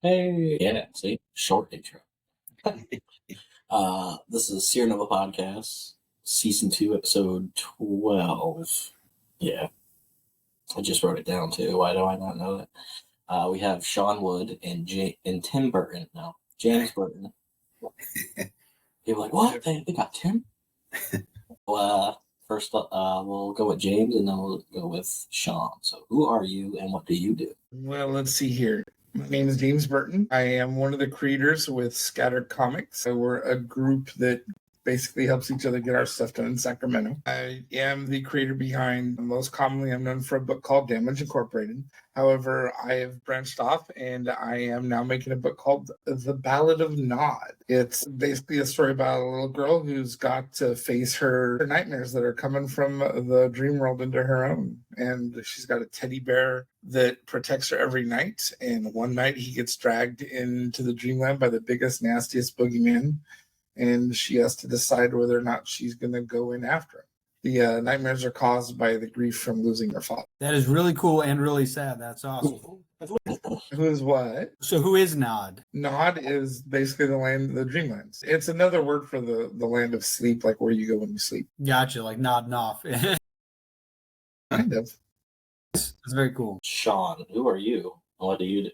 Hey, yeah, see, short intro. This is SeerNova Podcast, Season 2, Episode 12. Yeah, I just wrote it down too. Why do I not know that? We have Sean Wood and Tim Burton. No, James Burton. People are like, what? They got Tim? Well, first, we'll go with James and then we'll go with Sean. So, who are you and what do you do? Well, let's see here. My name is James Burton. I am one of the creators with Scattered Comics. So we're a group that basically helps each other get our stuff done in Sacramento. I am the creator behind, most commonly I'm known for a book called Damage Incorporated. However, I have branched off and I am now making a book called The Ballad of Nod. It's basically a story about a little girl who's got to face her nightmares that are coming from the dream world into her own. And she's got a teddy bear that protects her every night. And one night he gets dragged into the dreamland by the biggest, nastiest boogeyman. And she has to decide whether or not she's going to go in after him. The nightmares are caused by the grief from losing her father. That is really cool and really sad. That's awesome. Who is what? So who is Nod? Nod is basically the land of the dreamlands. It's another word for the land of sleep, like where you go when you sleep. Gotcha, like nodding off. Kind of. That's very cool. Sean, who are you and what do you do?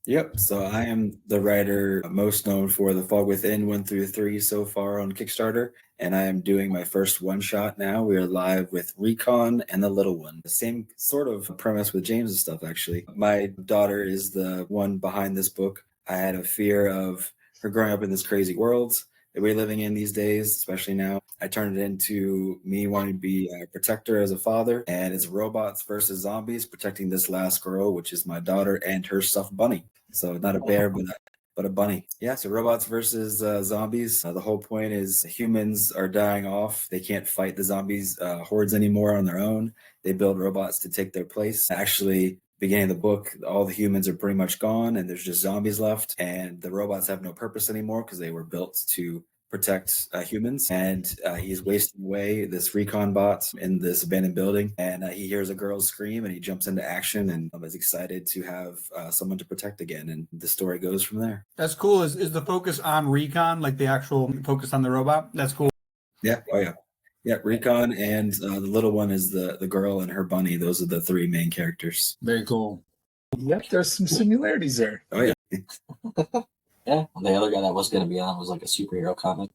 Yep. So I am the writer most known for The Fog Within 1 through 3 so far on Kickstarter. And I am doing my first one-shot now. We are live with Recon and The Little One. The same sort of premise with James' stuff, actually. My daughter is the one behind this book. I had a fear of her growing up in this crazy world that we're living in these days, especially now. I turned it into me wanting to be a protector as a father, and it's robots versus zombies protecting this last girl, which is my daughter and her stuffed bunny. So not a bear, but a bunny. Yeah, so robots versus zombies. The whole point is humans are dying off. They can't fight the zombies hordes anymore on their own. They build robots to take their place. Actually, beginning of the book, all the humans are pretty much gone and there's just zombies left. And the robots have no purpose anymore because they were built to protect humans. And he's wasting away this recon bot in this abandoned building. And he hears a girl scream and he jumps into action and is excited to have someone to protect again. And the story goes from there. That's cool. Is the focus on Recon, like the actual focus on the robot? That's cool. Yeah. Oh, yeah. Yeah, Recon and the little one is the girl and her bunny. Those are the three main characters. Very cool. Yep, there's some similarities there. Oh, yeah. Yeah, the other guy that was going to be on was like a superhero comic.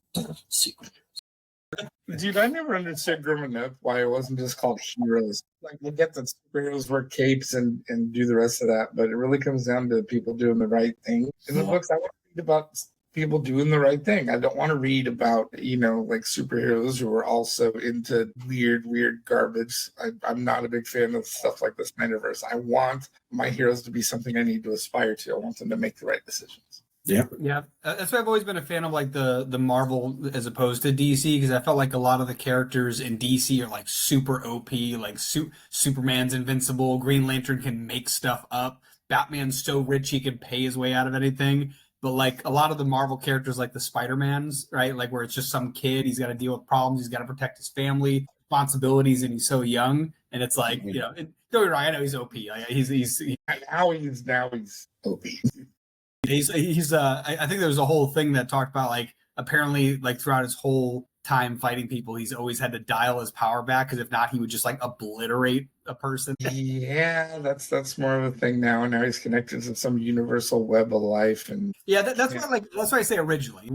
Dude, I never understood growing up why it wasn't just called heroes. Like, I get that superheroes wear capes and do the rest of that, but it really comes down to people doing the right thing. In the books, I want to read about people doing the right thing. I don't want to read about, like superheroes who are also into weird garbage. I'm not a big fan of stuff like the Snyderverse. I want my heroes to be something I need to aspire to. I want them to make the right decisions. Yeah. That's why I've always been a fan of like the Marvel as opposed to DC, because I felt like a lot of the characters in DC are like super OP, like Superman's invincible, Green Lantern can make stuff up, Batman's so rich he can pay his way out of anything. But like a lot of the Marvel characters, like the Spider-Mans, right? Like where it's just some kid, he's got to deal with problems, he's got to protect his family, responsibilities, and he's so young. And it's like, don't get me wrong, I know he's OP. Like, he's now he's OP. I think there was a whole thing that talked about like apparently like throughout his whole time fighting people, he's always had to dial his power back because if not, he would just like obliterate a person. Yeah, that's more of a thing now. Now he's connected to some universal web of life, and that's why I say originally,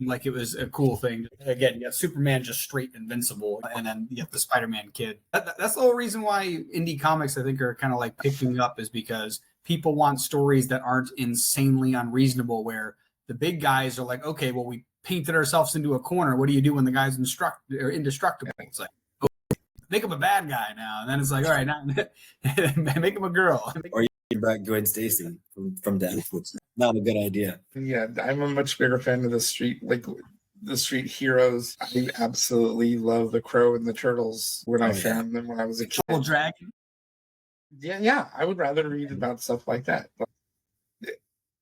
like it was a cool thing. Again, you have Superman just straight invincible, and then you have the Spider-Man kid. That's the whole reason why indie comics I think are kind of like picking up, is because people want stories that aren't insanely unreasonable, where the big guys are like, okay, well, we painted ourselves into a corner. What do you do when the guy's indestructible? It's like, oh, make him a bad guy now. And then it's like, all right, now make him a girl. Or you bring back Gwen Stacy from death, which is not a good idea. Yeah, I'm a much bigger fan of the street heroes. I absolutely love the Crow and the Turtles when I found them when I was a kid. Double Dragon. Yeah, I would rather read about stuff like that. But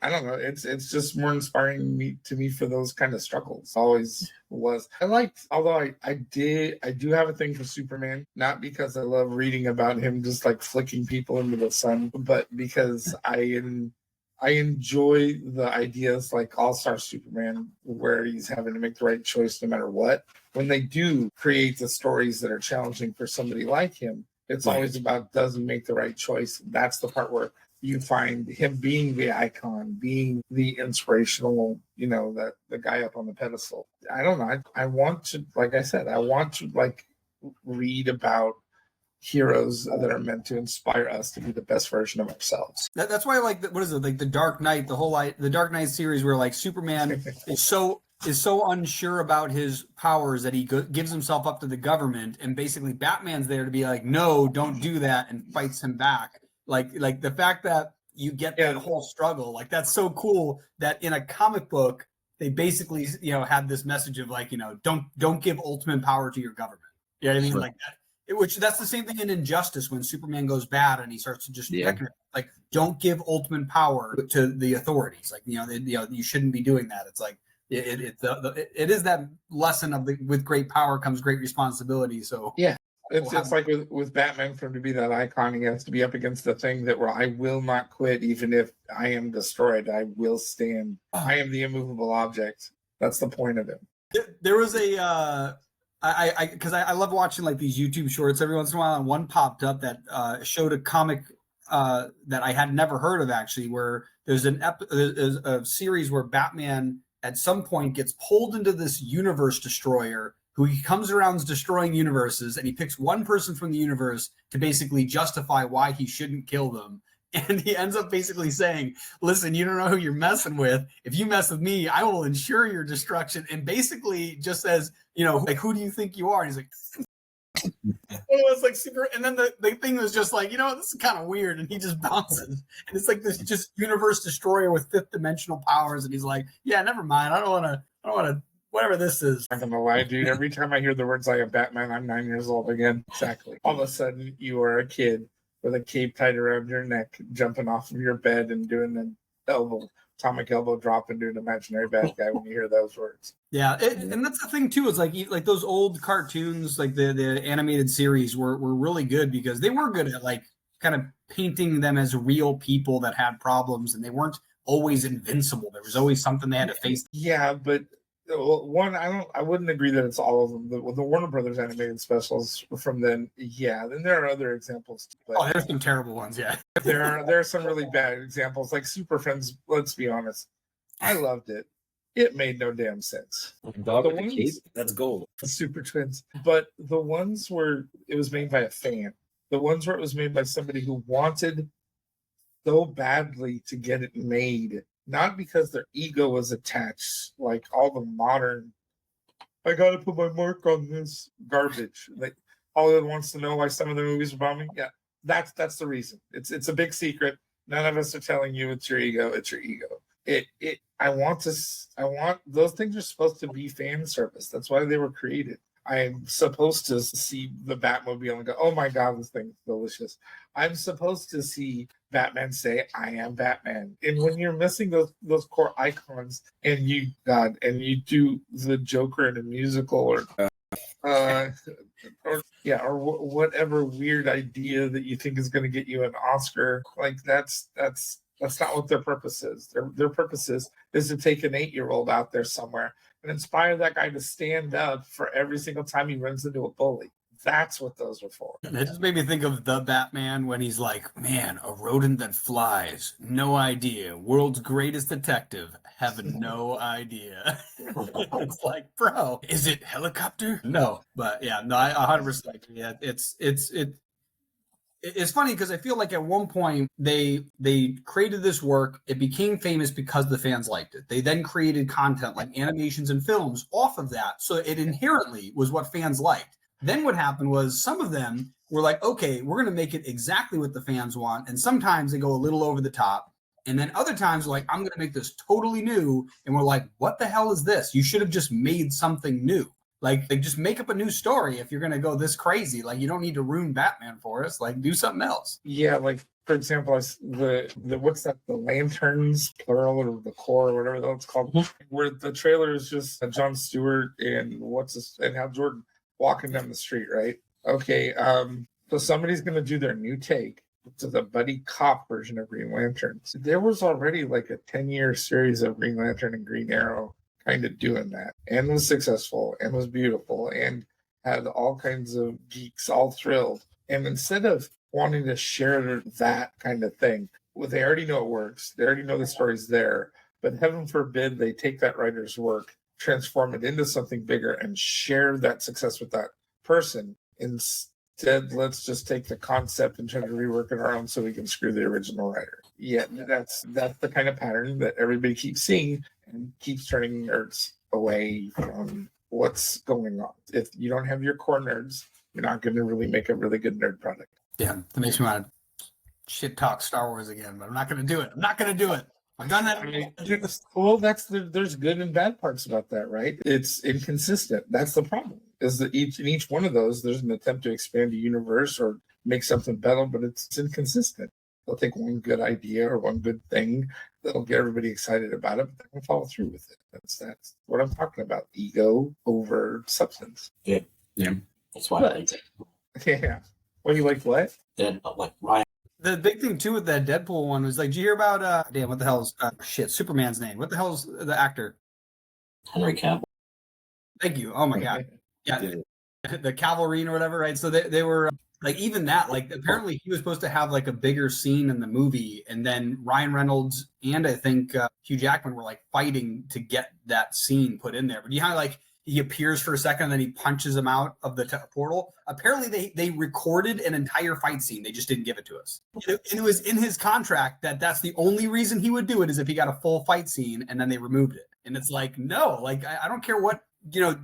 I don't know. It's just more inspiring to me for those kind of struggles. Always was. Although I do have a thing for Superman, not because I love reading about him just like flicking people into the sun, but because I I enjoy the ideas like All-Star Superman, where he's having to make the right choice no matter what. When they do create the stories that are challenging for somebody like him, it's always about, does he make the right choice? That's the part where you find him being the icon, being the inspirational, that the guy up on the pedestal. I don't know. I want to, like I said, I want to read about heroes that are meant to inspire us to be the best version of ourselves. That's why I like the Dark Knight, the Dark Knight series, where like Superman is so unsure about his powers that he gives himself up to the government, and basically Batman's there to be like, no, don't do that, and fights him back. Like the fact that you get that whole struggle, like that's so cool that in a comic book they basically had this message of like, don't give ultimate power to your government. You know what I mean? Like that. Which that's the same thing in Injustice when Superman goes bad and he starts to just like, don't give ultimate power to the authorities. Like you shouldn't be doing that. It's like it is that lesson of with great power comes great responsibility. So it's like with Batman, for him to be that icon, he has to be up against the thing that where I will not quit even if I am destroyed. I will stand. I am the immovable object. That's the point of him. There was a. Because I love watching like these YouTube shorts every once in a while, and one popped up that showed a comic that I had never heard of actually, where there's a series where Batman at some point gets pulled into this universe destroyer who he comes around destroying universes, and he picks one person from the universe to basically justify why he shouldn't kill them. And he ends up basically saying, listen, you don't know who you're messing with. If you mess with me, I will ensure your destruction. And basically just says, like, who do you think you are? And he's like, it's like super. And then the thing was just like, this is kind of weird. And he just bounces. And it's like this just universe destroyer with fifth dimensional powers. And he's like, yeah, never mind. I don't want to, whatever this is. I'm not gonna lie, dude. Every time I hear the words I am Batman, I'm 9 years old again. Exactly. All of a sudden, you are a kid with a cape tied around your neck, jumping off of your bed and doing an atomic elbow drop into an imaginary bad guy when you hear those words. Yeah, and that's the thing too. Is like those old cartoons, like the animated series, were really good because they were good at like kind of painting them as real people that had problems, and they weren't always invincible. There was always something they had to face. Yeah, but one, I wouldn't agree that it's all of them. The Warner Brothers animated specials from then, then there are other examples. But there's some terrible ones, there are some really bad examples, like Super Friends. Let's be honest, I loved it. It made no damn sense. Dog with the cape? That's gold. Super Twins. But the ones where it was made by a fan, the ones where it was made by somebody who wanted so badly to get it made, not because their ego was attached, like all the modern, I gotta put my mark on this garbage. Like Hollywood wants to know why some of the movies are bombing. Yeah, that's the reason. It's a big secret. None of us are telling you it's your ego. It's your ego. I want those things are supposed to be fan service. That's why they were created. I'm supposed to see the Batmobile and go, oh my God, this thing's delicious. I'm supposed to see Batman say, I am Batman. And when you're missing those core icons and you do the Joker in a musical or whatever weird idea that you think is going to get you an Oscar, like that's not what their purpose is. Their purpose is to take an 8-year-old out there somewhere and inspire that guy to stand up for every single time he runs into a bully. That's what those are for. It just made me think of the Batman when he's like, man, a rodent that flies, no idea. World's greatest detective, have no idea. It's like, bro, is it helicopter? No, but yeah, no, I 100%. Yeah, it's funny because I feel like at one point they created this work. It became famous because the fans liked it. They then created content like animations and films off of that. So it inherently was what fans liked. Then what happened was some of them were like, okay, we're going to make it exactly what the fans want. And sometimes they go a little over the top. And then other times like, I'm going to make this totally new. And we're like, what the hell is this? You should have just made something new. Like just make up a new story if you're going to go this crazy. Like, you don't need to ruin Batman for us. Like, do something else. Yeah, like, for example, the what's that? The Lanterns, plural, or the Core, or whatever that's called, where the trailer is just Jon Stewart and Hal Jordan walking down the street, right? Okay, so somebody's going to do their new take, to the buddy cop version of Green Lantern. So there was already like a 10-year series of Green Lantern and Green Arrow kind of doing that, and was successful and was beautiful and had all kinds of geeks all thrilled. And instead of wanting to share that kind of thing, well, they already know it works. They already know the story's there. But heaven forbid they take that writer's work, transform it into something bigger, and share that success with that person. Instead, let's just take the concept and try to rework it our own so we can screw the original writer. Yeah, that's the kind of pattern that everybody keeps seeing and keeps turning nerds away from what's going on. If you don't have your core nerds, you're not going to really make a really good nerd product. Yeah, that makes me want to shit talk Star Wars again, but I'm not going to do it. I'm not going to do it. I've done that. Well, there's good and bad parts about that, right? It's inconsistent. That's the problem. Is that in each one of those, there's an attempt to expand a universe or make something better, but it's inconsistent. They'll take one good idea or one good thing that'll get everybody excited about it, but they won't follow through with it. That's what I'm talking about. Ego over substance. Yeah. That's why I like it. Yeah. Well, you like what? Then, like Ryan. The big thing too with that Deadpool one was like, did you hear about what the hell's Superman's name? What the hell's the actor? Henry Cavill. Thank you. Oh my god. Yeah. The Cavalry or whatever, right? So they were like, even that, like, apparently he was supposed to have like a bigger scene in the movie, and then Ryan Reynolds and I think Hugh Jackman were like fighting to get that scene put in there. But you know how like he appears for a second and then he punches him out of the portal? Apparently they recorded an entire fight scene. They just didn't give it to us. And it was in his contract that that's the only reason he would do it, is if he got a full fight scene, and then they removed it. And it's like, no, like I don't care what,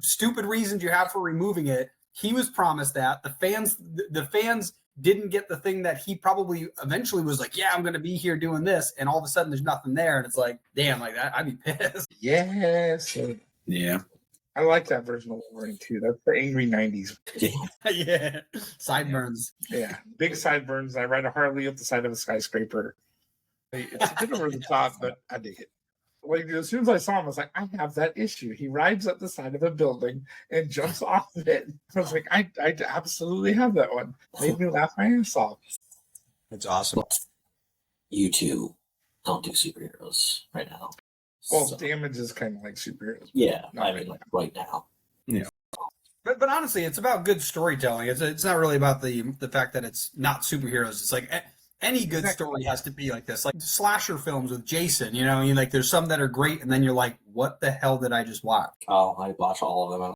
stupid reasons you have for removing it. He was promised that. The fans didn't get the thing that he probably eventually was like, yeah, I'm going to be here doing this. And all of a sudden there's nothing there. And it's like, damn, like that, I'd be pissed. Yes. Yeah. I like that version of Wolverine too. That's the angry 90s. Yeah. Sideburns. Yeah. Big sideburns. I ride a Harley up the side of a skyscraper. It's a bit over the top, but I dig it. Like, as soon as I saw him, I was like, I have that issue. He rides up the side of a building and jumps off of it. I was like, I absolutely have that one. Made me laugh my ass off. It's awesome. You two don't do superheroes right now. Well, So, Damage is kind of like superheroes. yeah, Not I mean, like right now. Yeah. But honestly, it's about good storytelling. It's not really about the fact that it's not superheroes. It's like any good story has to be like this. Like slasher films with Jason, like there's some that are great, and then you're like, what the hell did I just watch? Oh, I watch all of them.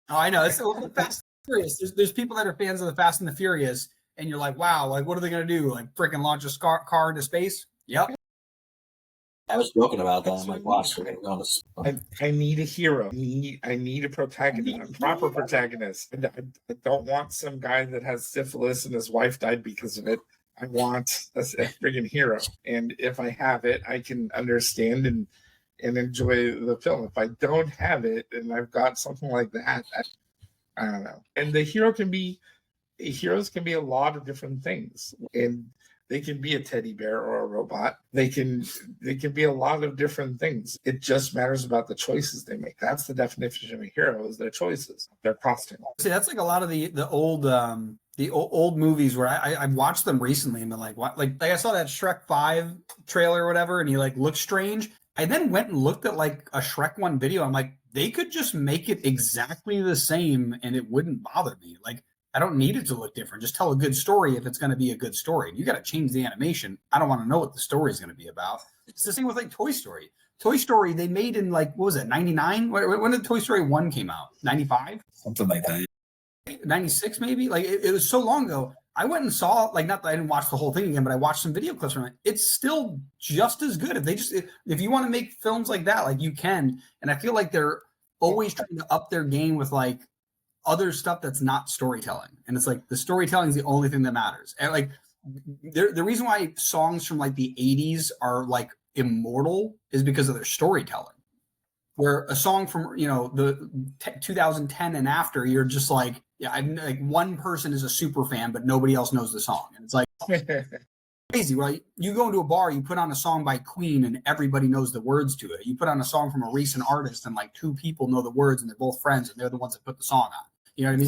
Oh, I know. It's the Fast and the Furious. There's people that are fans of the Fast and the Furious, and you're like, wow, like what are they gonna do? Like freaking launch a car into space? Yep. I was joking about that. I'm like, watch, we're going to. I need a hero. I need a protagonist, a proper protagonist. I don't want some guy that has syphilis and his wife died because of it. I want a friggin' hero. And if I have it, I can understand and enjoy the film. If I don't have it and I've got something like that, I don't know. And heroes can be a lot of different things. And they can be a teddy bear or a robot. They can be a lot of different things. It just matters about the choices they make. That's the definition of a hero, is their choices, their costume. See, that's like a lot of the old movies where I watched them recently and been like, what? Like I saw that Shrek 5 trailer or whatever, and he like looked strange. I then went and looked at like a Shrek 1 video. I'm like, they could just make it exactly the same and it wouldn't bother me. Like, I don't need it to look different. Just tell a good story if it's going to be a good story. You got to change the animation. I don't want to know what the story is going to be about. It's the same with like Toy Story. Toy Story, they made in like, what was it, 99? When did Toy Story 1 came out? 95? Something like that. 96 maybe? Like it was so long ago. I went and saw, like, not that I didn't watch the whole thing again, but I watched some video clips from it. It's still just as good. If you want to make films like that, like you can. And I feel like they're always trying to up their game with like other stuff that's not storytelling. And it's like the storytelling is the only thing that matters. And like the reason why songs from like the 80s are like immortal is because of their storytelling. Where a song from, the 2010 and after, you're just like, yeah, I'm like one person is a super fan, but nobody else knows the song. And it's like crazy, right? You go into a bar, you put on a song by Queen and everybody knows the words to it. You put on a song from a recent artist and like two people know the words and they're both friends and they're the ones that put the song on. You know what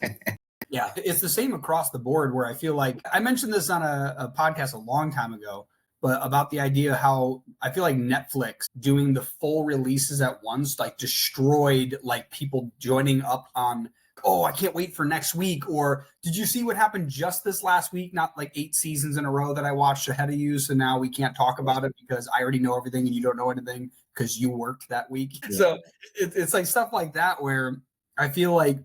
I mean? Yeah, it's the same across the board where I feel like I mentioned this on a podcast a long time ago, but about the idea how I feel like Netflix doing the full releases at once, like destroyed like people joining up on, oh, I can't wait for next week. Or did you see what happened just this last week? Not like 8 seasons in a row that I watched ahead of you. So now we can't talk about it because I already know everything and you don't know anything because you worked that week. Yeah. So it's like stuff like that where I feel like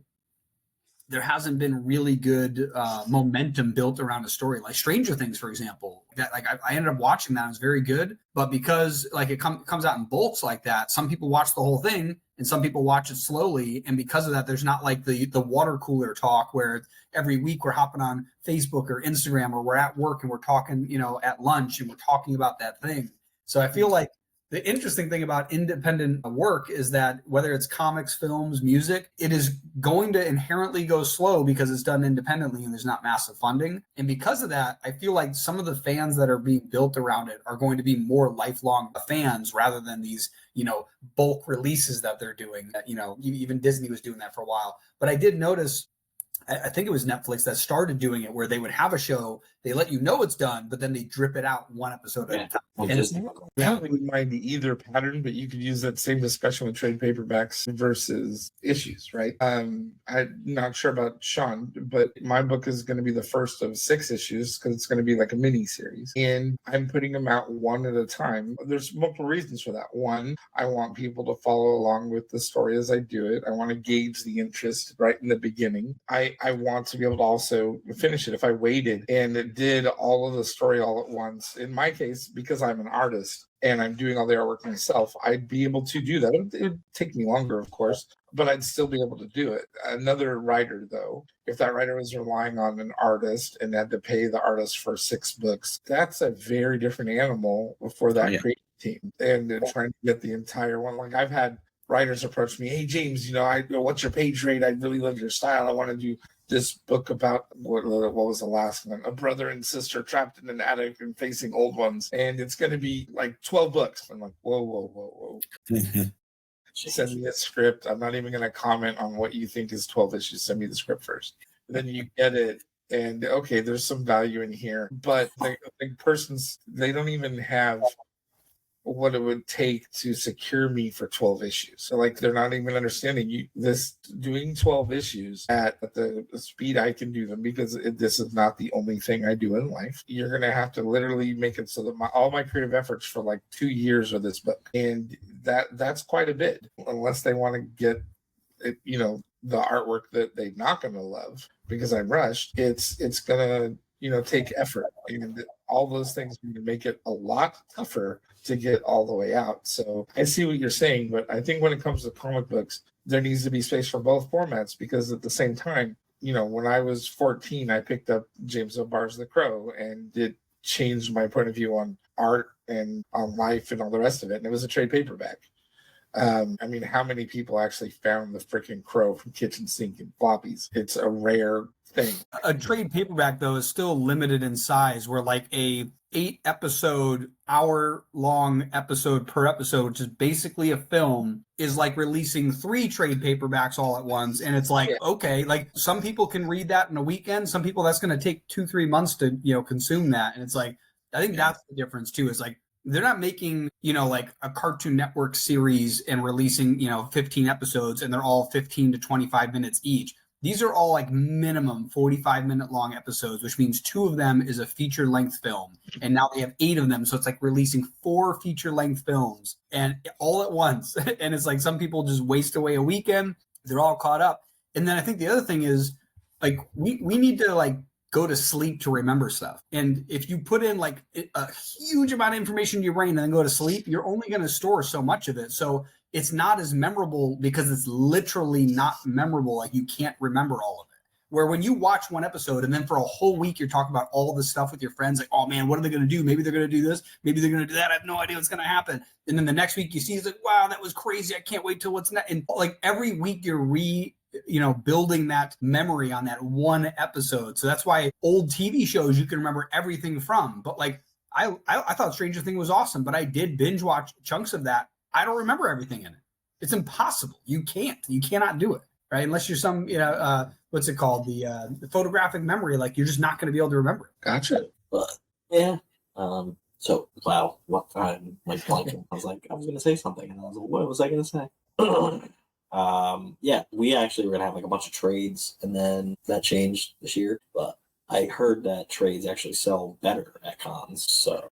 there hasn't been really good momentum built around a story, like Stranger Things, for example. That like I ended up watching that; it was very good. But because like it comes out in bulks like that, some people watch the whole thing, and some people watch it slowly. And because of that, there's not like the water cooler talk where every week we're hopping on Facebook or Instagram, or we're at work and we're talking, at lunch and we're talking about that thing. So I feel like the interesting thing about independent work is that whether it's comics, films, music, it is going to inherently go slow because it's done independently and there's not massive funding. And because of that, I feel like some of the fans that are being built around it are going to be more lifelong fans rather than these, bulk releases that they're doing. That, even Disney was doing that for a while. But I did notice, I think it was Netflix that started doing it where they would have a show, they let you know it's done, but then they drip it out one episode at a time. And I don't mind either pattern, but you could use that same discussion with trade paperbacks versus issues, right? I'm not sure about Sean, but my book is going to be the first of 6 issues because it's going to be like a mini series. And I'm putting them out one at a time. There's multiple reasons for that. One, I want people to follow along with the story as I do it. I want to gauge the interest right in the beginning. I want to be able to also finish it. If I waited and it did all of the story all at once, in my case, because I'm an artist and I'm doing all the artwork myself, I'd be able to do that. It would take me longer, of course, but I'd still be able to do it. Another writer, though, if that writer was relying on an artist and had to pay the artist for 6 books, that's a very different animal for that creative team. And trying to get the entire one. Like I've had writers approach me, hey, James, what's your page rate? I really love your style. I want to do this book about what was the last one? A brother and sister trapped in an attic and facing old ones. And it's going to be like 12 books. I'm like, whoa. Send me a script. I'm not even going to comment on what you think is 12 issues. Send me the script first. And then you get it. And okay, there's some value in here. But the persons, they don't even have what it would take to secure me for 12 issues. So like they're not even understanding doing 12 issues at the speed I can do them, because this is not the only thing I do in life. You're going to have to literally make it so that all my creative efforts for like 2 years of this book. And that's quite a bit, unless they want to get it, the artwork that they're not going to love because I rushed. It's going to take effort, and all those things are going to make it a lot tougher to get all the way out. So I see what you're saying, but I think when it comes to comic books, there needs to be space for both formats, because at the same time, when I was 14, I picked up James O'Barr's The Crow, and it changed my point of view on art and on life and all the rest of it. And it was a trade paperback. How many people actually found the freaking Crow from kitchen sink and floppies? It's a rare thing. A trade paperback, though, is still limited in size, where like a 8-episode, hour-long episode per episode, which is basically a film, is like releasing 3 trade paperbacks all at once. And it's like, okay, like some people can read that in a weekend. Some people, that's going to take 2-3 months to, consume that. And it's like, I think that's the difference too. Is like, they're not making, like a Cartoon Network series and releasing, 15 episodes, and they're all 15 to 25 minutes each. These are all like minimum 45-minute long episodes, which means 2 of them is a feature-length film. And now they have 8 of them. So it's like releasing 4 feature-length films and all at once. And it's like some people just waste away a weekend. They're all caught up. And then I think the other thing is, like, we need to like go to sleep to remember stuff. And if you put in like a huge amount of information in your brain and then go to sleep, you're only going to store so much of it. So it's not as memorable because it's literally not memorable. Like you can't remember all of it. Where when you watch one episode and then for a whole week, you're talking about all this stuff with your friends, like, oh man, what are they going to do? Maybe they're going to do this. Maybe they're going to do that. I have no idea what's going to happen. And then the next week you see, it's like, wow, that was crazy. I can't wait till what's next. And like every week you're building that memory on that one episode. So that's why old TV shows you can remember everything from. But like I thought Stranger Things was awesome, but I did binge watch chunks of that. I don't remember everything in it. It's impossible. You cannot do it, right? Unless you're some what's it called? The photographic memory. Like you're just not going to be able to remember it. Gotcha. But yeah. So wow, what I'm like blanking. I was going to say something, and I was like, what was I going to say? Yeah, we actually were going to have like a bunch of trades, and then that changed this year. But I heard that trades actually sell better at cons. So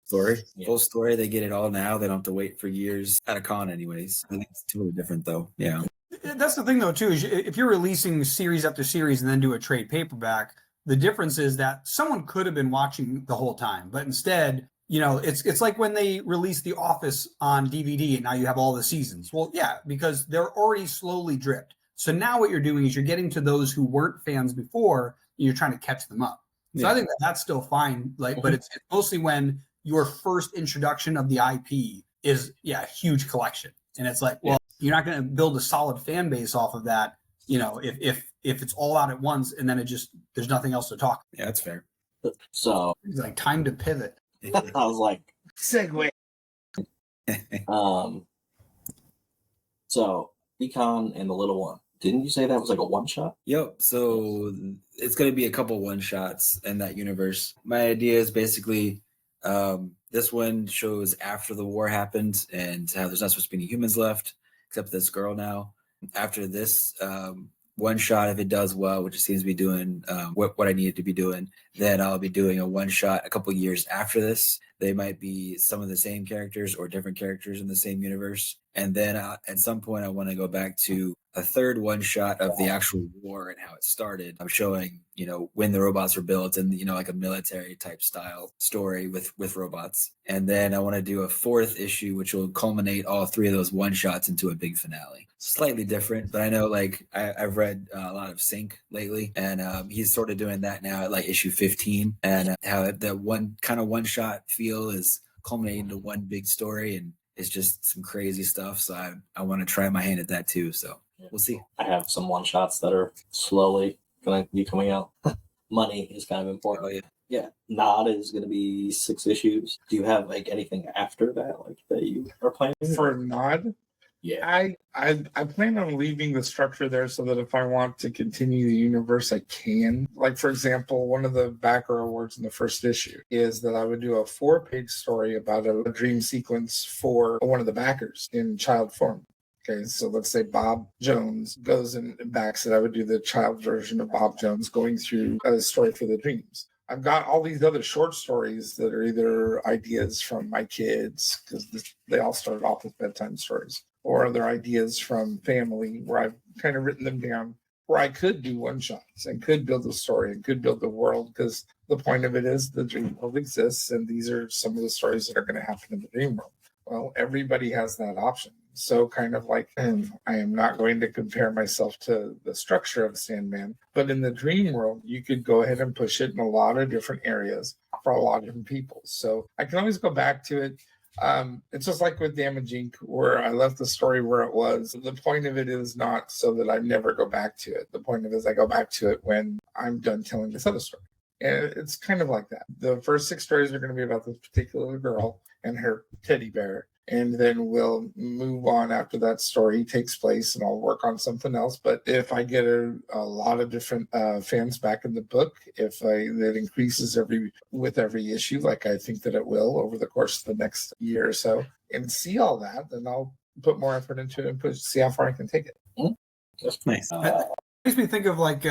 full story. They get it all now. They don't have to wait for years at a con, anyways. I think it's totally different, though. Yeah, That's the thing, though, too, is if you're releasing series after series and then do a trade paperback, the difference is that someone could have been watching the whole time, but instead, you know, it's like when they release The Office on DVD and now you have all the seasons. Well, yeah, because they're already slowly dripped. So now what you're doing is you're getting to those who weren't fans before, and you're trying to catch them up. So yeah. I think that's still fine. Like, but it's mostly when your first introduction of the IP is a huge collection, and it's like, well, you're not going to build a solid fan base off of that, you know, if it's all out at once and then there's nothing else to talk. Yeah, that's fair. So it's like time to pivot. I was like, segue. So Recon and the Little One. Didn't you say that was like a one shot? Yep. So it's going to be a couple one shots in that universe. My idea is basically this one shows after the war happened and how there's not supposed to be any humans left except this girl now. After this one shot, if it does well, which it seems to be doing what I need it to be doing, then I'll be doing a one shot a couple years after this. They might be some of the same characters or different characters in the same universe. And then at some point, I want to go back to a third one shot of the actual war and how it started. I'm showing, you know, when the robots were built and, you know, like a military type style story with robots. And then I want to do a fourth issue, which will culminate all three of those one shots into a big finale. Slightly different, but I know like I've read a lot of Sync lately, and he's sort of doing that now at like issue 15, and how the one shot feel is culminating into one big story, and it's just some crazy stuff. So I want to try my hand at that too. So we'll see. I have some one shots that are slowly going to be coming out. Money is kind of important. Oh yeah. Yeah, Nod is going to be 6 issues. Do you have like anything after that, like that you are planning for Nod? Yeah, I plan on leaving the structure there so that if I want to continue the universe, I can. Like, for example, one of the backer awards in the first issue is that I would do a 4-page story about a dream sequence for one of the backers in child form. Okay, so let's say Bob Jones goes and backs it. I would do the child version of Bob Jones going through a story for the dreams. I've got all these other short stories that are either ideas from my kids, because they all started off with bedtime stories, or other ideas from family where I've kind of written them down, where I could do one shots and could build a story and could build the world, because the point of it is the dream world exists, and these are some of the stories that are going to happen in the dream world. Well, everybody has that option. So kind of like, I am not going to compare myself to the structure of Sandman, but in the dream world, you could go ahead and push it in a lot of different areas for a lot of different people. So I can always go back to it. It's just like with Damage Inc., where I left the story where it was. The point of it is not so that I never go back to it. The point of it is I go back to it when I'm done telling this other story. And it's kind of like that. The first 6 stories are going to be about this particular girl and her teddy bear. And then we'll move on after that story takes place, and I'll work on something else. But if I get a lot of different fans back in the book, that increases with every issue, like I think that it will over the course of the next year or so, and see all that, then I'll put more effort into it and see how far I can take it. That's nice. It makes me think of like,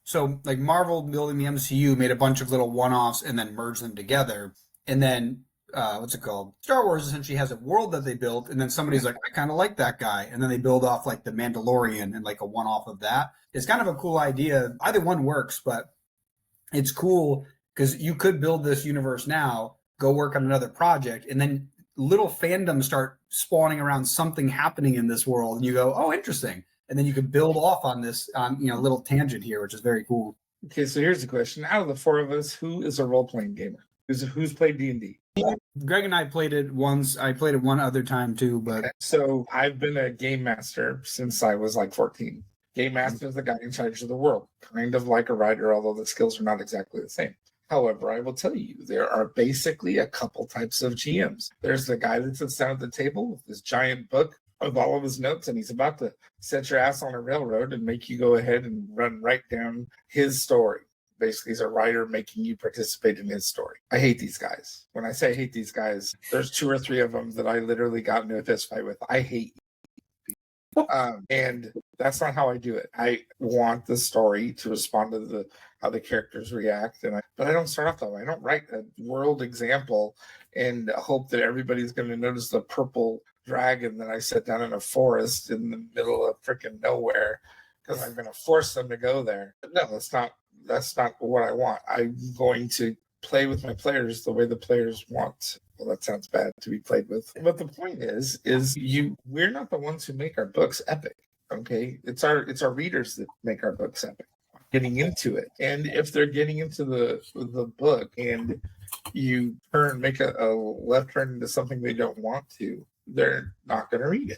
so like Marvel building the MCU made a bunch of little one-offs and then merged them together, and then what's it called? Star Wars essentially has a world that they built, and then somebody's like, I kind of like that guy, and then they build off like the Mandalorian and like a one-off of that. It's kind of a cool idea. Either one works, but it's cool because you could build this universe now, go work on another project, and then little fandoms start spawning around something happening in this world, and you go, oh, interesting, and then you can build off on this little tangent here, which is very cool. Okay, so here's the question: out of the 4 of us, who is a role-playing gamer? Who's played D&D? Greg and I played it once. I played it one other time too, but so I've been a game master since I was like 14. Game master is the guy in charge of the world, kind of like a writer, although the skills are not exactly the same. However, I will tell you, there are basically a couple types of GMs. There's the guy that sits down at the table with this giant book, of all of his notes, and he's about to set your ass on a railroad and make you go ahead and run right down his story. Basically, he's a writer making you participate in his story. I hate these guys. When I say I hate these guys, there's 2 or 3 of them that I literally got into a fist fight with. I hate you. And that's not how I do it. I want the story to respond to how the characters react, but I don't start off that way. I don't write a world example and hope that everybody's going to notice the purple dragon that I set down in a forest in the middle of freaking nowhere because I'm going to force them to go there. But no, that's not what I want. I'm going to play with my players the way the players want. Well, that sounds bad to be played with. But the point is we're not the ones who make our books epic. Okay? It's our readers that make our books epic. Getting into it. And if they're getting into the book and you make a left turn into something they don't want to, they're not going to read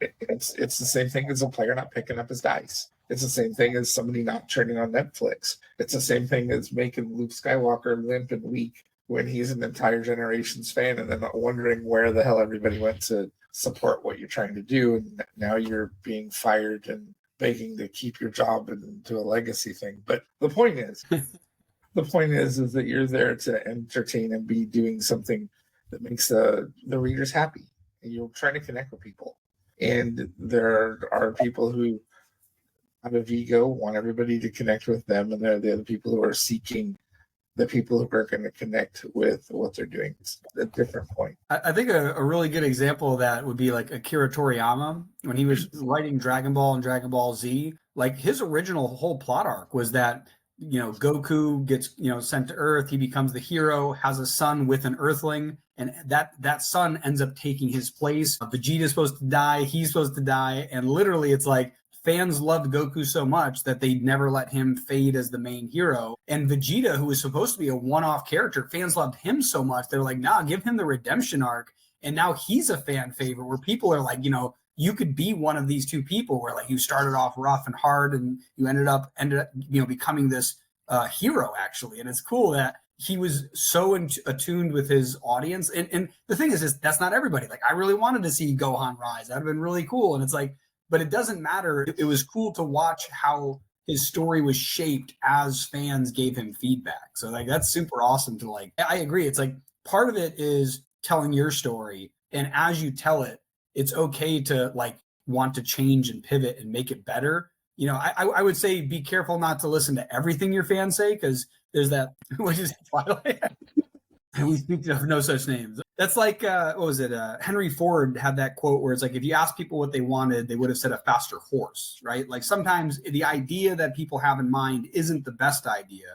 it. It's the same thing as a player not picking up his dice. It's the same thing as somebody not turning on Netflix. It's the same thing as making Luke Skywalker limp and weak when he's an entire generation's fan and then wondering where the hell everybody went to support what you're trying to do. And now you're being fired and begging to keep your job and do a legacy thing. But the point is, is that you're there to entertain and be doing something that makes the readers happy. And you're trying to connect with people. And there are people who have a ego, want everybody to connect with them, and they're the other people who are seeking the people who are going to connect with what they're doing. It's a different point. I think a really good example of that would be like Akira Toriyama when he was writing Dragon Ball and Dragon Ball Z. Like his original whole plot arc was that, Goku gets, sent to Earth. He becomes the hero, has a son with an Earthling, and that son ends up taking his place. Vegeta's supposed to die. He's supposed to die. And literally it's like, fans loved Goku so much that they never let him fade as the main hero. And Vegeta, who was supposed to be a one-off character, fans loved him so much. They're like, nah, give him the redemption arc. And now he's a fan favorite where people are like, you could be one of these 2 people where like you started off rough and hard and you ended up, becoming this hero actually. And it's cool that he was so attuned with his audience. And the thing is that's not everybody. Like I really wanted to see Gohan rise. That'd have been really cool. And it's like, but it doesn't matter. It was cool to watch how his story was shaped as fans gave him feedback. So like that's super awesome to like. I agree. It's like part of it is telling your story, and as you tell it, it's okay to like want to change and pivot and make it better. I would say be careful not to listen to everything your fans say because there's that. Which is Twilight. We speak of no such names. That's like, what was it? Henry Ford had that quote where it's like, if you ask people what they wanted, they would have said a faster horse, right? Like sometimes the idea that people have in mind isn't the best idea,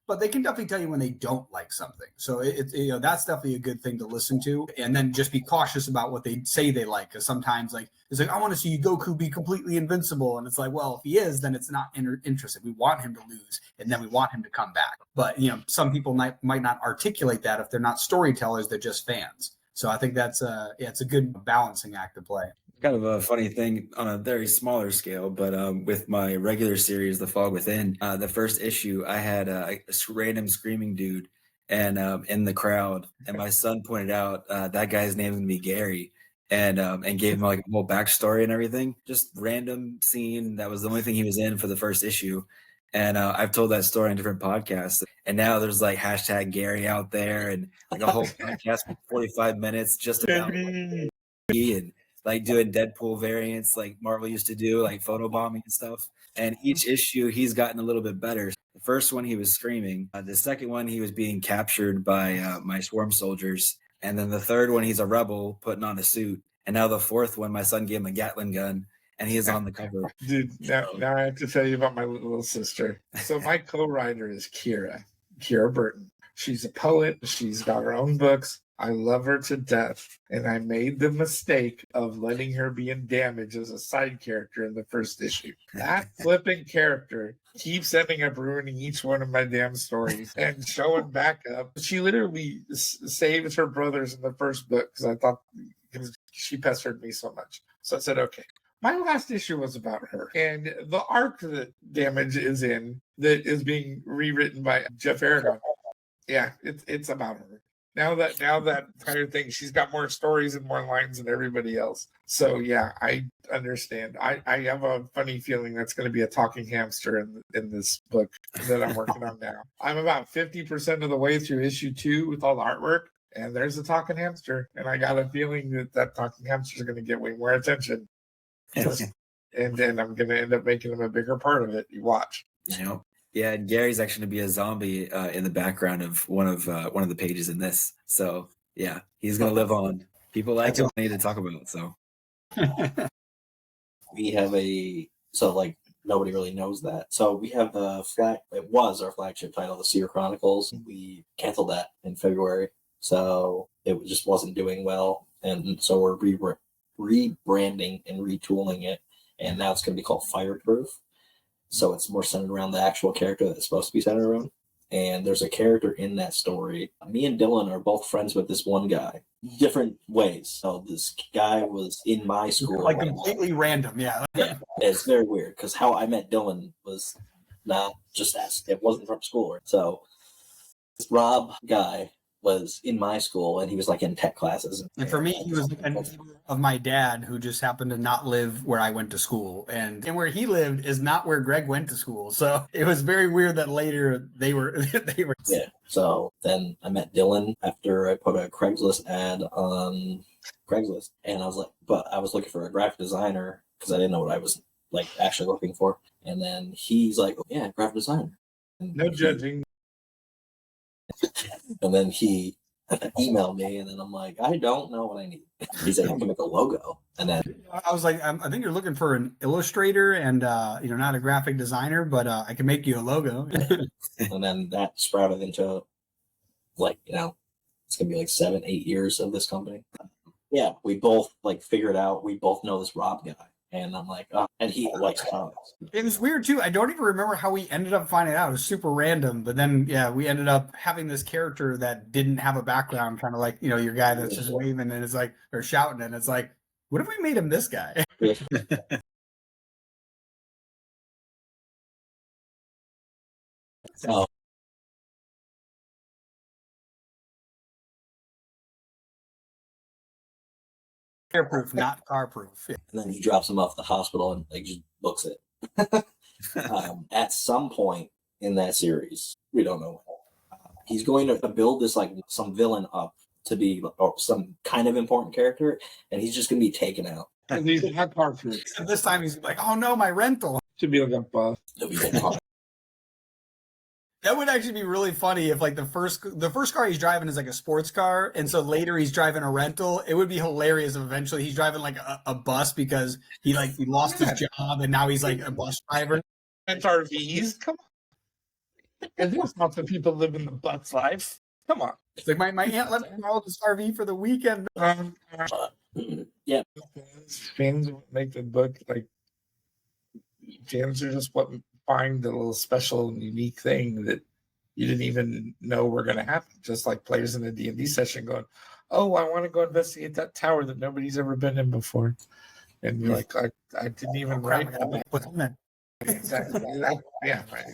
but they can definitely tell you when they don't like something. So that's definitely a good thing to listen to, and then just be cautious about what they say they like. Because sometimes like it's like, I want to see Goku be completely invincible, and it's like, well, if he is, then it's not interested. We want him to lose, and then we want him to come back. But some people might not articulate that if they're not storytellers; they're just fans. So I think that's it's a good balancing act to play. Kind of a funny thing on a very smaller scale, but with my regular series, The Fog Within, the first issue, I had a random screaming dude and in the crowd, and my son pointed out that guy's name would be Gary, and gave him like a whole backstory and everything. Just random scene. That was the only thing he was in for the first issue. And I've told that story on different podcasts. And now there's like hashtag Gary out there and like a whole podcast for 45 minutes just about and like doing Deadpool variants like Marvel used to do, like photobombing and stuff. And each issue, he's gotten a little bit better. The first one, he was screaming. The second one, he was being captured by my swarm soldiers. And then the third one, he's a rebel putting on a suit. And now the fourth one, my son gave him a Gatling gun, and he is on the cover. Dude, now I have to tell you about my little sister. So my co-writer is Kira Burton. She's a poet. She's got her own books. I love her to death. And I made the mistake of letting her be in Damage as a side character in the first issue. That flipping character keeps ending up ruining each one of my damn stories and showing back up. She literally saved her brothers in the first book because she pestered me so much. So I said, okay. My last issue was about her. And the arc that Damage is in that is being rewritten by Jeff Aragon. Yeah, it's about her. Now that entire thing, she's got more stories and more lines than everybody else. So yeah, I understand. I have a funny feeling that's going to be a talking hamster in this book that I'm working on now. I'm about 50% of the way through issue 2 with all the artwork, and there's a talking hamster, and I got a feeling that talking hamster is going to get way more attention. And then I'm going to end up making him a bigger part of it. You watch. Yep. Yeah, and Gary's actually going to be a zombie in the background of one of the pages in this. So yeah, he's going to live on. People like him. Need to talk about it. So we have nobody really knows that. So we have it was our flagship title, the Seer Chronicles. We canceled that in February, so it just wasn't doing well, and so we're rebranding and retooling it, and now it's going to be called Fireproof. So it's more centered around the actual character that it's supposed to be centered around. And there's a character in that story. Me and Dylan are both friends with this one guy, different ways. So this guy was in my school. Like completely random, yeah. Yeah, it's very weird because how I met Dylan was not just that. It wasn't from school. So this Rob guy was in my school, and he was like in tech classes. And for me, he was a neighbor of my dad who just happened to not live where I went to school. And where he lived is not where Greg went to school. So it was very weird that later they were. Yeah. So then I met Dylan after I put a Craigslist ad on Craigslist. And I was like, but I was looking for a graphic designer because I didn't know what I was like actually looking for. And then he's like, oh, yeah, graphic designer. And no judging. And then he emailed me, and then I'm like, I don't know what I need. He's like, I can make a logo. And then I was like, I think you're looking for an illustrator and, not a graphic designer, but I can make you a logo. And then that sprouted into it's going to be like 7-8 years of this company. Yeah, we both figured out, we both know this Rob guy. And I'm like, oh, and he likes comics. It was weird too. I don't even remember how we ended up finding out. It was super random. But then, yeah, we ended up having this character that didn't have a background, kind of like, your guy that's just waving and it's like, or shouting. And it's like, what if we made him this guy? Oh. Airproof, not car-proof. Yeah. And then he drops him off at the hospital and just books it. At some point in that series, we don't know when, he's going to build this some villain up to be or some kind of important character, and he's just going to be taken out. And he's not car-proof. And this time he's like, oh no, my rental. Should be like a buff. That would actually be really funny if the first car he's driving is like a sports car, and so later he's driving a rental. It would be hilarious if eventually he's driving a bus because he lost his job and now he's like a bus driver. It's RVs, come on. And there's lots of people living the bus life. Come on. It's like my aunt let me borrow this RV for the weekend. Yeah. Fans make the book fans are just what find the little special and unique thing that you didn't even know were going to happen. Just like players in a D&D session going, oh, I want to go investigate that tower that nobody's ever been in before. And you're like, I didn't even write that. Exactly. Yeah, right.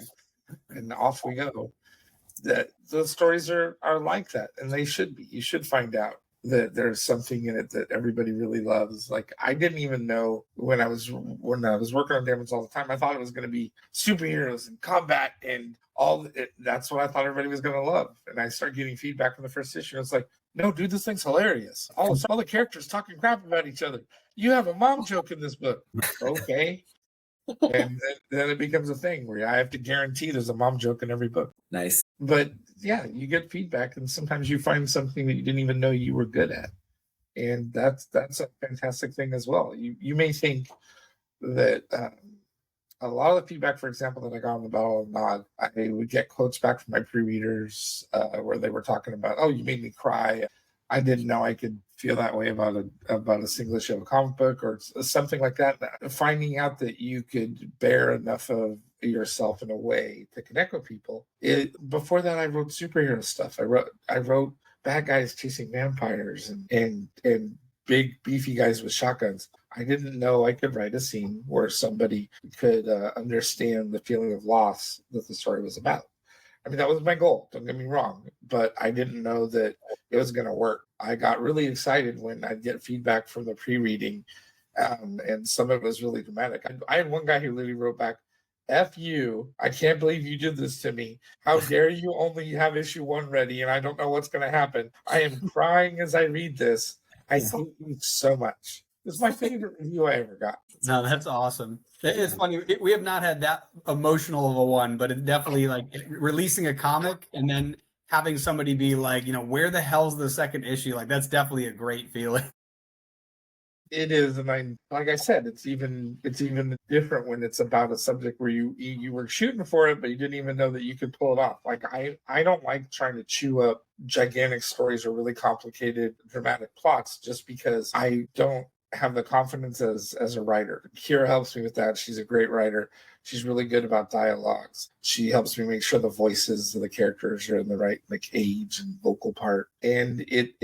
And off we go. Those stories are like that, and they should be. You should find out that there's something in it that everybody really loves. I didn't even know when I was working on Damage all the time. I thought it was going to be superheroes and combat and all. That's what I thought everybody was going to love. And I started getting feedback from the first issue. It's like, no, dude, this thing's hilarious. All the characters talking crap about each other. You have a mom joke in this book. Okay. And then it becomes a thing where I have to guarantee there's a mom joke in every book. Nice. But yeah, you get feedback, and sometimes you find something that you didn't even know you were good at, and that's a fantastic thing as well. You may think that a lot of the feedback, for example, that I got on the Ballad of Nod, I would get quotes back from my pre-readers where they were talking about, "Oh, you made me cry. I didn't know I could feel that way about a single issue of a comic book," or something like that. Finding out that you could bear enough of yourself in a way to connect with people. Before that, I wrote superhero stuff. I wrote bad guys chasing vampires and big beefy guys with shotguns. I didn't know I could write a scene where somebody could understand the feeling of loss that the story was about. I mean, that was my goal, don't get me wrong, but I didn't know that it was going to work. I got really excited when I'd get feedback from the pre-reading, and some of it was really dramatic. I had one guy who literally wrote back, F you, I can't believe you did this to me. How dare you only have issue 1 ready and I don't know what's going to happen. I am crying as I read this. I hate you so much. This is my favorite review I ever got. No, that's awesome. It's funny. We have not had that emotional of a one, but it's definitely like releasing a comic and then having somebody be like, where the hell's the second issue? Like, that's definitely a great feeling. It is, and like I said, it's even different when it's about a subject where you were shooting for it, but you didn't even know that you could pull it off. Like I don't like trying to chew up gigantic stories or really complicated dramatic plots just because I don't have the confidence as a writer. Kira helps me with that. She's a great writer. She's really good about dialogues. She helps me make sure the voices of the characters are in the right age and vocal part, and it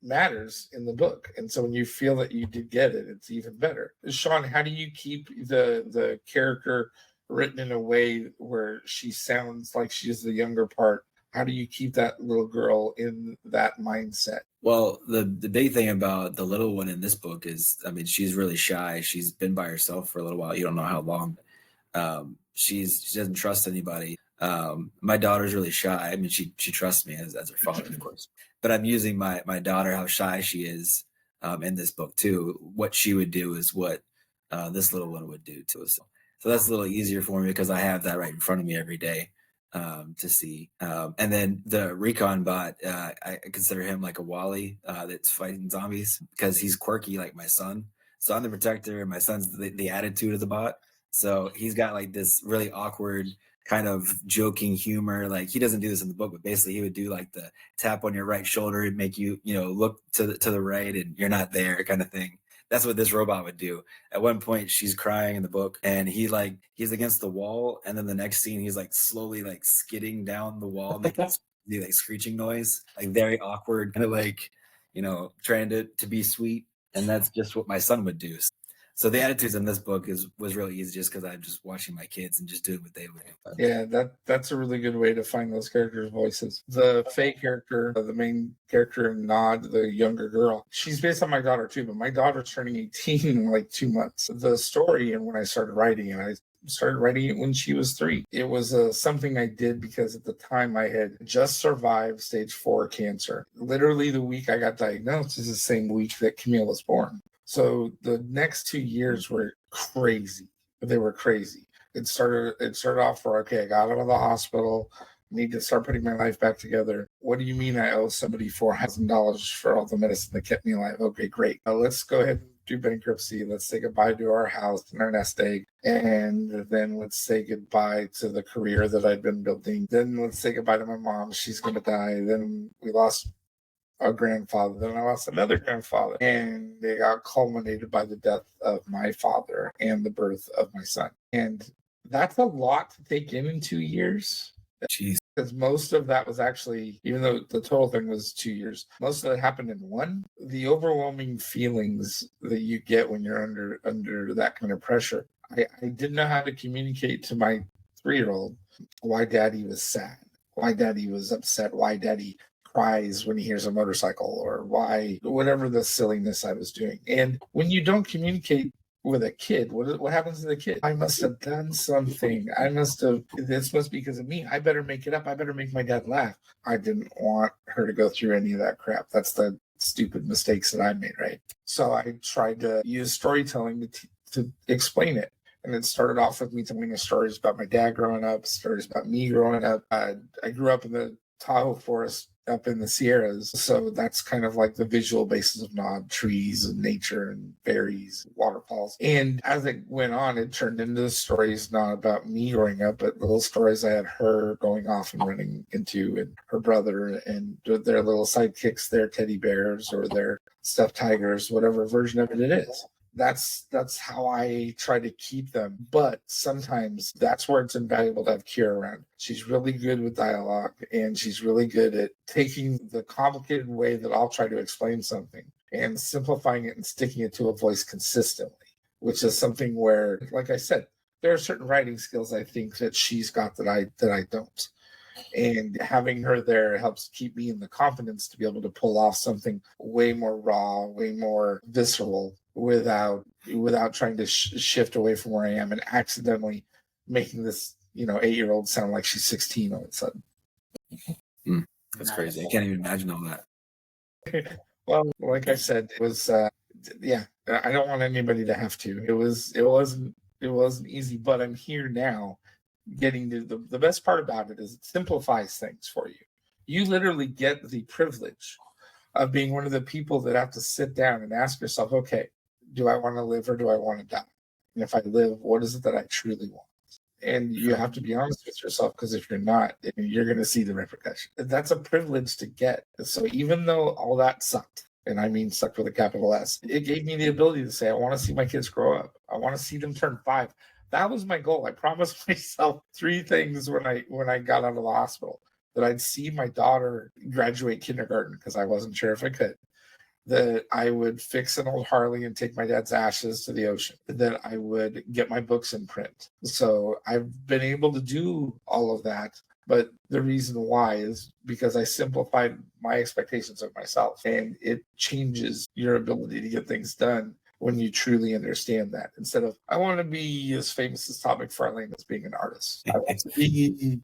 matters in the book. And so when you feel that you did get it, it's even better. Sean, how do you keep the character written in a way where she sounds like she's the younger part? How do you keep that little girl in that mindset? Well, the big thing about the little one in this book is, I mean, she's really shy. She's been by herself for a little while. You don't know how long. She doesn't trust anybody. My daughter's really shy. I mean, she trusts me as her father, of course. But I'm using my daughter, how shy she is, in this book too. What she would do is what this little one would do to us. So that's a little easier for me because I have that right in front of me every day to see. And then the Recon bot, I consider him like a Wally that's fighting zombies because he's quirky like my son. So I'm the protector, and my son's the attitude of the bot. So he's got like this really awkward kind of joking humor. Like, he doesn't do this in the book, but basically he would do like the tap on your right shoulder and make you, look to the right and you're not there kind of thing. That's what this robot would do. At one point she's crying in the book and he's against the wall, and then the next scene he's like slowly like skidding down the wall, making like screeching noise, like very awkward, kind of like, trying to be sweet. And that's just what my son would do. So the attitudes in this book was really easy just because I'm just watching my kids and just doing what they would do. Yeah, that's a really good way to find those characters' voices. The Faye character, the main character in Nod, the younger girl, she's based on my daughter too, but my daughter's turning 18 in like 2 months. The story, and when I started writing it when she was 3. It was something I did because at the time I had just survived stage 4 cancer. Literally the week I got diagnosed is the same week that Camille was born. So the next 2 years were crazy. They were crazy. It started off where, okay, I got out of the hospital, need to start putting my life back together. What do you mean I owe somebody $4,000 for all the medicine that kept me alive? Okay, great. Now let's go ahead and do bankruptcy. Let's say goodbye to our house and our nest egg. And then let's say goodbye to the career that I'd been building. Then let's say goodbye to my mom. She's going to die. Then we lost a grandfather, then I lost another grandfather, and they got culminated by the death of my father and the birth of my son. And that's a lot to take in 2 years. Jeez. Because most of that was actually, even though the total thing was 2 years, most of it happened in one. The overwhelming feelings that you get when you're under that kind of pressure. I didn't know how to communicate to my 3-year-old why daddy was sad, why daddy was upset, why daddy cries when he hears a motorcycle, or why, whatever the silliness I was doing. And when you don't communicate with a kid, what happens to the kid? I must have done something. This must be because of me. I better make it up. I better make my dad laugh. I didn't want her to go through any of that crap. That's the stupid mistakes that I made, right? So I tried to use storytelling to explain it. And it started off with me telling stories about my dad growing up, stories about me growing up. I grew up in the Tahoe forest up in the Sierras. So that's kind of like the visual basis of Nod, trees and nature and berries, waterfalls. And as it went on, it turned into stories not about me growing up, but little stories I had her going off and running into, and her brother and their little sidekicks, their teddy bears or their stuffed tigers, whatever version of it is. That's how I try to keep them. But sometimes that's where it's invaluable to have Kira around. She's really good with dialogue, and she's really good at taking the complicated way that I'll try to explain something and simplifying it and sticking it to a voice consistently, which is something where, like I said, there are certain writing skills I think that she's got that I don't. And having her there helps keep me in the confidence to be able to pull off something way more raw, way more visceral without trying to shift away from where I am and accidentally making this 8-year-old sound like she's 16 all of a sudden. That's crazy. I can't even imagine all that. Well, like I said, it was I don't want anybody to have to. It wasn't easy, but I'm here now. Getting to the best part about it is it simplifies things for you. You literally get the privilege of being one of the people that have to sit down and ask yourself, okay, do I want to live or do I want to die? And if I live, what is it that I truly want? And you have to be honest with yourself, because if you're not, you're going to see the repercussion. That's a privilege to get. So even though all that sucked, and I mean sucked with a capital S, it gave me the ability to say, I want to see my kids grow up. I want to see them turn 5. That was my goal. I promised myself 3 things when I got out of the hospital: that I'd see my daughter graduate kindergarten, because I wasn't sure if I could; that I would fix an old Harley and take my dad's ashes to the ocean; that I would get my books in print. So I've been able to do all of that. But the reason why is because I simplified my expectations of myself, and it changes your ability to get things done when you truly understand that. Instead of, I want to be as famous as Todd McFarlane as being an artist. I want to be,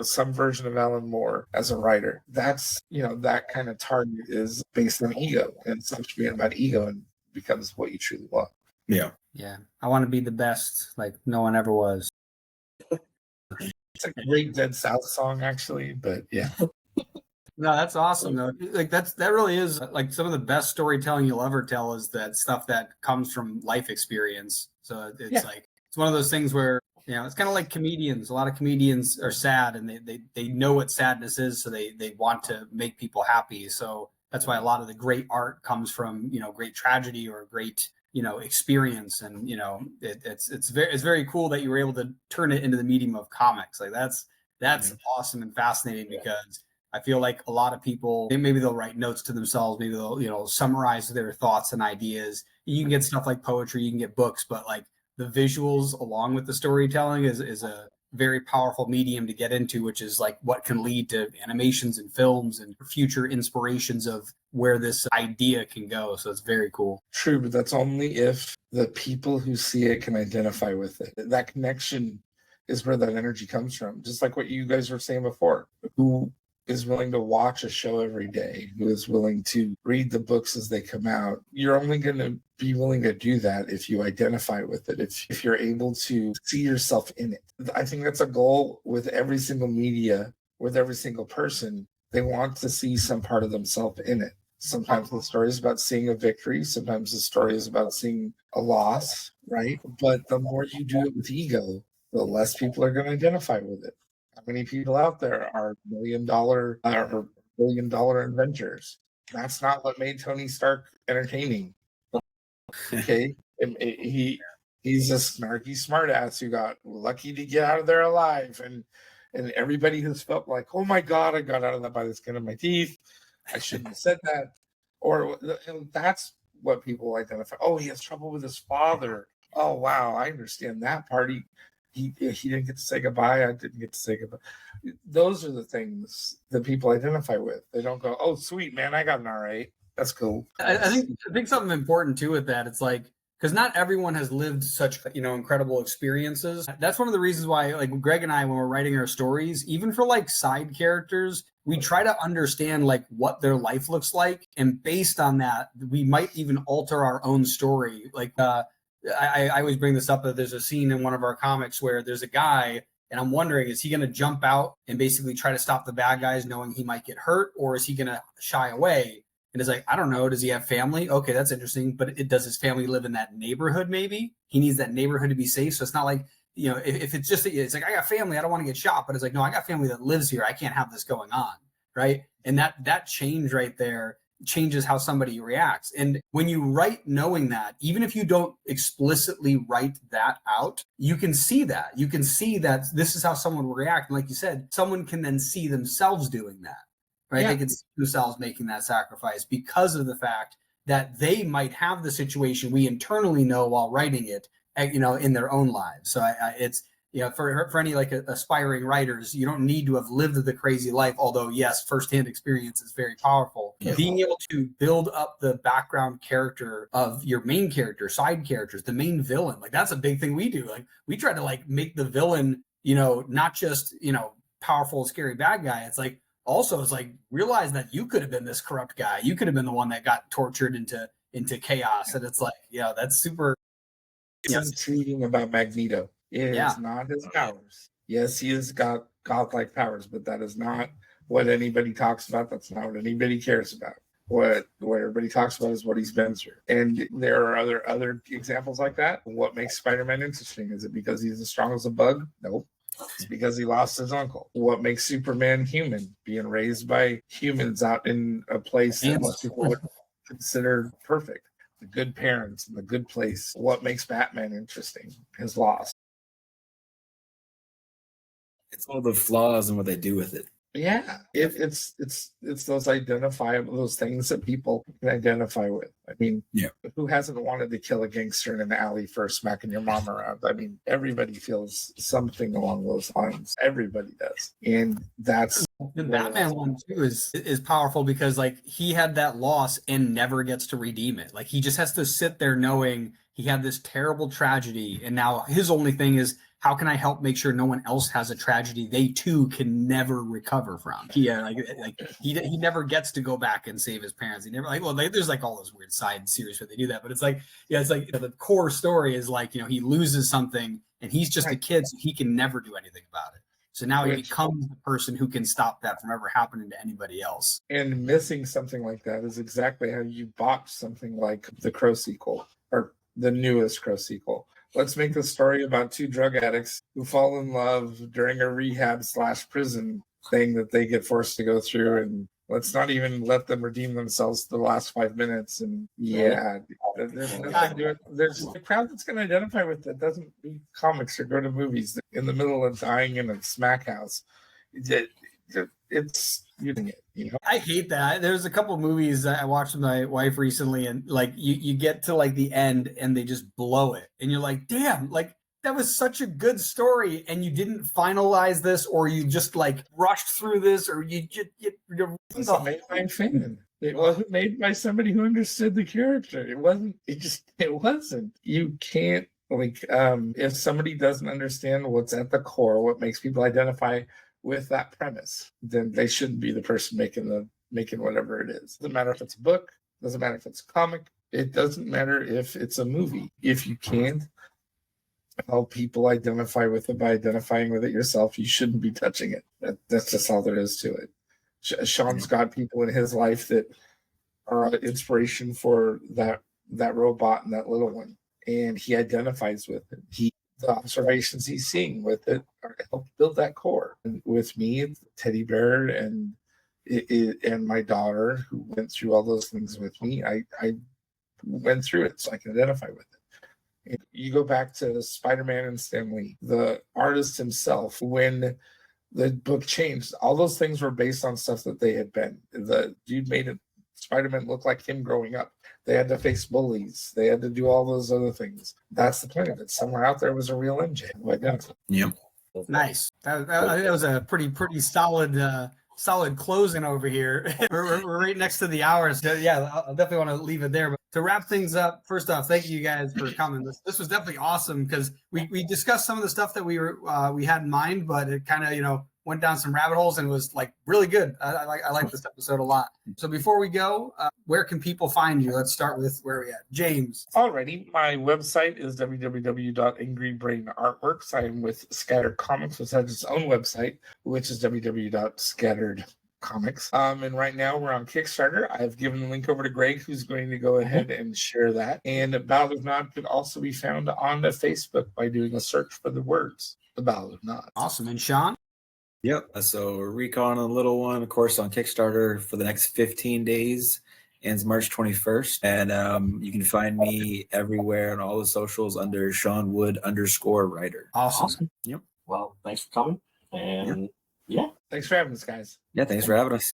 some version of Alan Moore as a writer. That's, that kind of target is based on ego, and it stops being about ego and becomes what you truly want. Yeah. Yeah. I want to be the best, like no one ever was. It's a great Dead South song, actually, but yeah. No, that's awesome though. Like that really is like some of the best storytelling you'll ever tell is that stuff that comes from life experience. So it's like, it's one of those things where, it's kind of like comedians. A lot of comedians are sad, and they know what sadness is. So they want to make people happy. So that's why a lot of the great art comes from, great tragedy or great, experience. And, it's very cool that you were able to turn it into the medium of comics. Like that's awesome and fascinating, because I feel like a lot of people, maybe they'll write notes to themselves, maybe they'll, summarize their thoughts and ideas. You can get stuff like poetry, you can get books, but like the visuals along with the storytelling is a very powerful medium to get into, which is like what can lead to animations and films and future inspirations of where this idea can go. So it's very cool. True, but that's only if the people who see it can identify with it. That connection is where that energy comes from. Just like what you guys were saying before, who is willing to watch a show every day, who is willing to read the books as they come out. You're only going to be willing to do that if you identify with it, if you're able to see yourself in it. I think that's a goal with every single media, with every single person. They want to see some part of themselves in it. Sometimes the story is about seeing a victory. Sometimes the story is about seeing a loss, right? But the more you do it with ego, the less people are going to identify with it. How many people out there are $1 billion inventors? That's not what made Tony Stark entertaining. Okay, he's a snarky smartass who got lucky to get out of there alive, and everybody has felt like, oh my God, I got out of that by the skin of my teeth. I shouldn't have said that. Or that's what people identify. Oh, he has trouble with his father. Oh wow, I understand that part. He didn't get to say goodbye. I didn't get to say goodbye. Those are the things that people identify with. They don't go, oh, sweet, man, I got an R8. That's cool. I think something important too with that, it's like, because not everyone has lived such, incredible experiences. That's one of the reasons why, like Greg and I, when we're writing our stories, even for like side characters, we try to understand like what their life looks like. And based on that, we might even alter our own story. Like, I always bring this up that there's a scene in one of our comics where there's a guy, and I'm wondering, is he going to jump out and basically try to stop the bad guys knowing he might get hurt, or is he going to shy away? And it's like, I don't know. Does he have family? Okay, that's interesting. But does his family live in that neighborhood? Maybe he needs that neighborhood to be safe. So it's not like, if it's just, it's like, I got family, I don't want to get shot. But it's like, no, I got family that lives here. I can't have this going on. Right. And that change right there changes how somebody reacts. And when you write knowing that, even if you don't explicitly write that out, you can see that. You can see that this is how someone will react. And like you said, someone can then see themselves doing that, right? Yeah. They can see themselves making that sacrifice because of the fact that they might have the situation we internally know while writing it, in their own lives. So for any like aspiring writers, you don't need to have lived the crazy life. Although yes, firsthand experience is very powerful. Yeah. Being able to build up the background character of your main character, side characters, the main villain, like that's a big thing we do. Like we try to like make the villain, not just powerful, scary bad guy. It's like also it's like realize that you could have been this corrupt guy. You could have been the one that got tortured into chaos, and it's like that's super. It's intriguing about Magneto. It is not his powers. Yes, he has got godlike powers, but that is not what anybody talks about. That's not what anybody cares about. What everybody talks about is what he's been through. And there are other examples like that. What makes Spider-Man interesting? Is it because he's as strong as a bug? Nope. It's because he lost his uncle. What makes Superman human? Being raised by humans out in a place that most people would consider perfect. The good parents and the good place. What makes Batman interesting? His loss. It's all the flaws and what they do with it. Yeah, it's those identifiable, those things that people can identify with. I mean, who hasn't wanted to kill a gangster in an alley for smacking your mom around? I mean, everybody feels something along those lines. Everybody does, and that's the Batman one too is powerful because like he had that loss and never gets to redeem it. Like he just has to sit there knowing he had this terrible tragedy, and now his only thing is, how can I help make sure no one else has a tragedy they too can never recover from? He never gets to go back and save his parents. He never there's like all those weird side series where they do that, but it's like the core story is like he loses something and he's just a kid, so he can never do anything about it. So now he becomes the person who can stop that from ever happening to anybody else. And missing something like that is exactly how you botch something like the Crow sequel or the newest Crow sequel. Let's make the story about two drug addicts who fall in love during a rehab/prison thing that they get forced to go through, and let's not even let them redeem themselves the last 5 minutes. And there's nothing to it. There's a crowd that's going to identify with that doesn't read comics or go to movies. In the middle of dying in a smack house, it's using it. I hate that. There's a couple of movies that I watched with my wife recently, and like you get to like the end and they just blow it, and you're like, damn, like that was such a good story, and you didn't finalize this, or you just like rushed through this, or you're made by a fan. It wasn't made by somebody who understood the character. It wasn't. It wasn't. You can't if somebody doesn't understand what's at the core, what makes people identify with that premise, then they shouldn't be the person making whatever it is. Doesn't matter if it's a book, doesn't matter if it's a comic, it doesn't matter if it's a movie. If you can't help people identify with it by identifying with it yourself, you shouldn't be touching it. That's just all there is to it. Sean's got people in his life that are an inspiration for that robot and that little one, and he identifies with it. The observations he's seeing with it help build that core. And with me, Teddy Bear, and my daughter, who went through all those things with me, I went through it, so I can identify with it. And you go back to Spider-Man and Stan Lee, the artist himself, when the book changed, all those things were based on stuff that they had been. The dude made it. Spider-Man looked like him growing up. They had to face bullies. They had to do all those other things. That's the point of it. Somewhere out there was a real MJ. Yep. Nice. That was a pretty solid closing over here. we're right next to the hour. So yeah, I'll definitely want to leave it there. But to wrap things up, first off, thank you guys for coming. This was definitely awesome because we discussed some of the stuff that we had in mind, but it kind of went down some rabbit holes and was like really good. I like this episode a lot. So before we go, where can people find you? Let's start with where we at. James. Alrighty, my website is www.angrybrainartworks. I am with Scattered Comics, which has its own website, which is www.scatteredcomics. And right now we're on Kickstarter. I've given the link over to Greg, who's going to go ahead and share that. And Ballad of Nod could also be found on the Facebook by doing a search for the words, The Ballad of Nod. Awesome. And Sean? Yep. So Recon, a little one, of course, on Kickstarter for the next 15 days, ends March 21st. And you can find me everywhere on all the socials under Sean Wood _writer. Awesome. Yep. Well, thanks for coming. And yeah. Thanks for having us, guys. Yeah, thanks for having us.